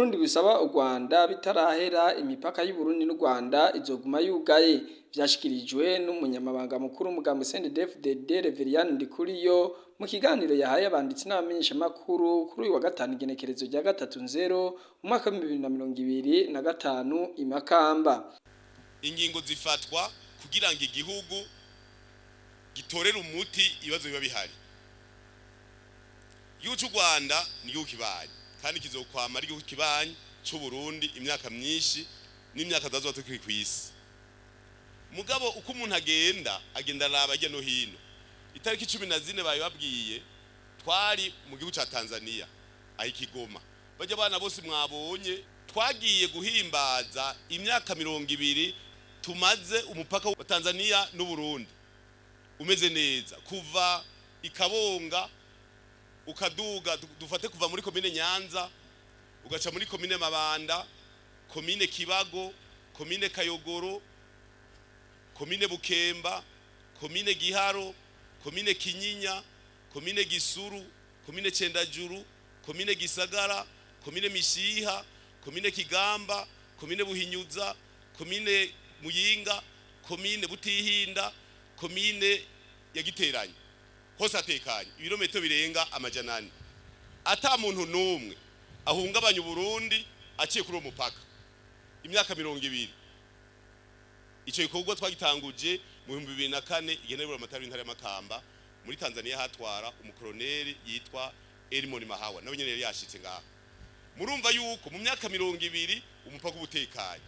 Burundi bisaba u Rwanda bitarahera imipaka y'u Burundi n'u Rwanda izoguma yugaye vyashikirijwe n'umunyamabanga mukuru mugambwe CNDD-FDD Réverien Ndikuriyo mu kiganiro yahaye abanditsi n'abamenyesha makuru kuri uyu wa gatanu igenekerezo rya 3 Nzero mu mwaka wa 2025 imakamba. Ingingo zifatwa kugira ngo igihugu gitorera umuti ibibazo biba bihari. Igihugu cy'u Rwanda niyo kibaye kandi kizokwama ari igihugu kibanyi cy'u Burundi imyaka myinshi n'imyaka zazo tukiri kwisi. Mugabo uko umuntu agenda araba ajya no hino. Itariki 14 bayibabwiye twari mu gihugu ca Tanzania aho Kigoma. Bajya bana bose mwabonye twagiye guhimbaza imyaka 20 tumaze umupaka wa Tanzania n'u Burundi umeze neza kuva ikabonga ukaduga dufate kuva muri komine Nyanza ugaca muri komine Mabanda, komine Kibago, komine Kayogoro, komine Bukemba, komine Giharo, komine Kinyinya, komine Gisuru, komine Cendajuru, komine Gisagara, komine Mishiha, komine Kigamba, komine Buhinyuza, komine Muyinga, komine Butihinda, komine Yagiteranye. Hose atekanye ibirometero birenga amajanani. Ata muntu numwe ahungabanya u Burundi aciye kuri umupaka. Imyaka 20. Ico gikorwa twagitanguje mu 2004 igenerwa amatari y'intare y'Amakamba muri Tanzania hatwara umukoloneli yitwa Mbehoho nawe nyene yari yashitse ngaho. Murumva yuko mu myaka 20 umupaka ubutekanye.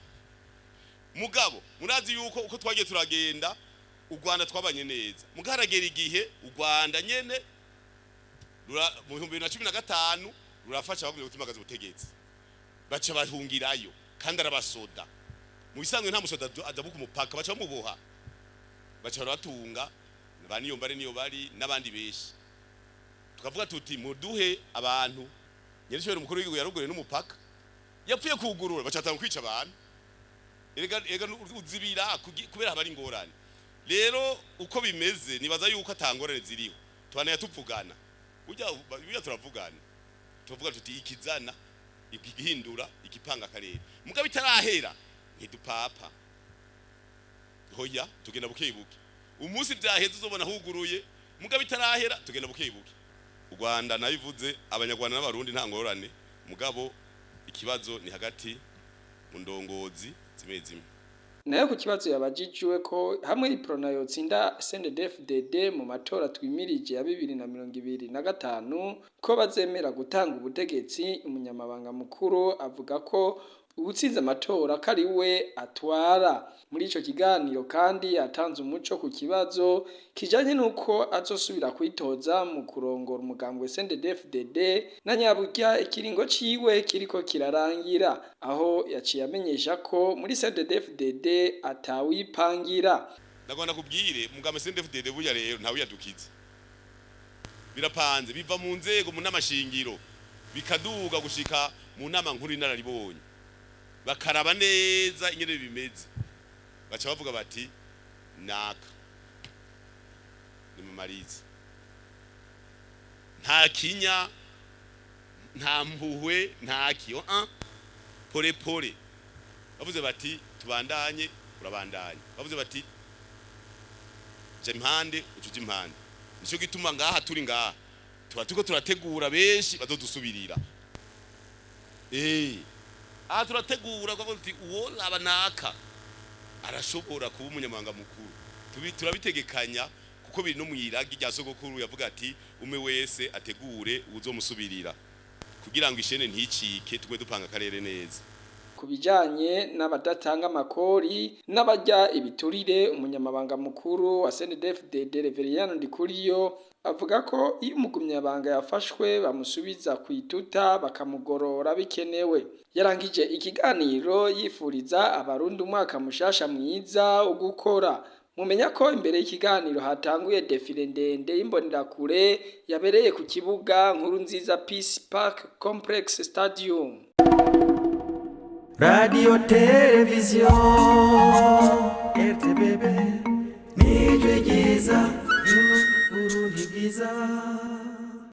Mugabo murazi yuko uko twagiye turagenda u Rwanda twabanye neza. Mugaragera igihe u Rwanda nyene mu 2015 rurafasha bavuye gutimagaza ubutegetsi. Baca bahungirayo kandi arabasoda. Mu bisanzwe nta musoda adabuka umupaka baca bamuboha. Baca baratunga baniyo mbare niyo bari nabandi beshi. Tukavuga tuti muduhe abantu nyerishwe umukuru w'igihugu yarugore n'umupaka. Yapfuye kugurura baca atanga kwica abantu. Ega uzibira kubera habari ingorane. Rero uko bimeze nibaza yuko atangorane ziriho. Tubana tuvugana. Ujya turavugana. Tuvuga tuti ikizana igihindura igipanga karere. Mugabe itarahera ntidupapa. Hoya tugenda bukebuke. Umunsi byaheze uzobona huguruye. Mugabe itarahera tugenda bukebuke. U Rwanda nabivuze abanyarwanda n'abarundi nta ngorane. Mugabo ikibazo ni hagati mu ndongozi zimezime. Nayo ku kibazo yabajijwe ko hamwe iprona yotsinda CNDD-FDD mu matora twimirije ya 2025 ko bazemera gutanga ubutegetsi, umunyamabanga mukuru avuga ko ubutsinze amatora kari we atwara. Muri ico kiganiro kandi yatanze umuco ku kibazo kijanye nuko azosubira kwitoza mu kurongora umugambwe CNDD-FDD na nyaburya ikiringo ciwe kiriko kirarangira, aho yaciye amenyesha ko muri CNDD-FDD atawipangira. Nagomba kubwire mugambwe CNDD-FDD buya rero ntawe yadukize. Birapanze biva mu nzego mu namashingiro bikaduga gushika mu nama nkuru inararibonye. Bakaraba neza ingene bimeze. Baca bavuga bati naka nimumarize. Nta kinya nta mpuhwe nta kiyo pole pole. Bavuze bati tubandanye urabandanye. Bavuze bati je impande ucuje impande. Nico gituma ngaha turi ngaha. Tuko turategura benshi bazodusubirira. Aha turategura kwa kuti uwo labanaka arashobora kuba umunyamanga mukuru. Turabitegekanya kuko biri no mwiragi rya sogokuru yavuga ati ume wese ategure uzomusubirira kugira ngo ishene nticike tugwe dupanga karere neza. Kubijanye n'abadatanga makori n'abajya ibiturire, umunyamabanga mukuru wa CNDD-FDD Réverien Ndikuriyo avuga ko iyo umugumyabanga yafashwe bamusubiza kwituta bakamugorora bikenewe. Yarangije ikiganiro yifuriza abarundi umwaka mushasha mwiza ugukora. Mumenya ko imbere y'ikiganiro hatanguye defile ndende y'imbonerakure yabereye ku kibuga nkuru nziza Peace Park Complex Stadium. Radio Television RTBB Nijwe Giza Uruhigiza